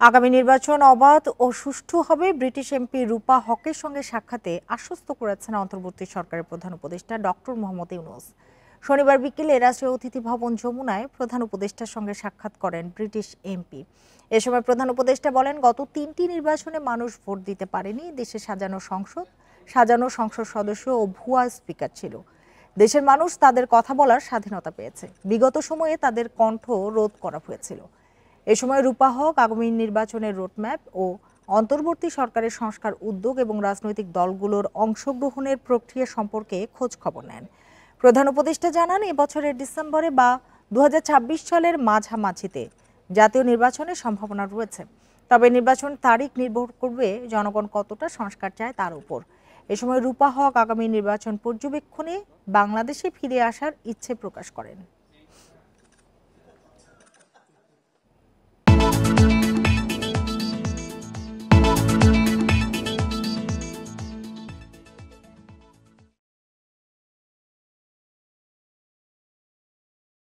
আগামী নির্বাচন অবাধ ও সুষ্ঠু হবে, ব্রিটিশ এমপি রূপা হকের সঙ্গে সাক্ষাতে আশ্বস্ত করেছেন অন্তর্বর্তী সরকারের প্রধান উপদেষ্টা ডক্টর মোহাম্মদ ইউনূস। শনিবার বিকেলে রাষ্ট্রীয় অতিথি ভবন যমুনায় প্রধান উপদেষ্টার সঙ্গে সাক্ষাৎ করেন ব্রিটিশ এমপি। এ সময় প্রধান উপদেষ্টা বলেন, গত ৩টি নির্বাচনে মানুষ ভোট দিতে পারেনি। দেশে সাজানো সংসদ সদস্য ও ভুয়া স্পিকার ছিল। দেশের মানুষ তাদের কথা বলার স্বাধীনতা পেয়েছে। বিগত সময়ে তাদের কণ্ঠ রোধ করা হয়েছিল। এ সময় রূপা হক আগামী নির্বাচনের রোডম্যাপ ও অন্তর্বর্তী সরকারের সংস্কার উদ্যোগ এবং রাজনৈতিক দলগুলোর অংশগ্রহণের প্রক্রিয়া সম্পর্কে খোঁজ খবর নেন। প্রধান উপদেষ্টা জানান, এবছরের ডিসেম্বরে বা ২০২৬ সালের মাঝামাঝিতে জাতীয় নির্বাচনের সম্ভাবনা রয়েছে। তবে নির্বাচন তারিখ নির্ভর করবে জনগণ কতটা সংস্কার চায় তার উপর। এ সময় রূপা হক আগামী নির্বাচন পর্যবেক্ষণে বাংলাদেশে ফিরে আসার ইচ্ছে প্রকাশ করেন।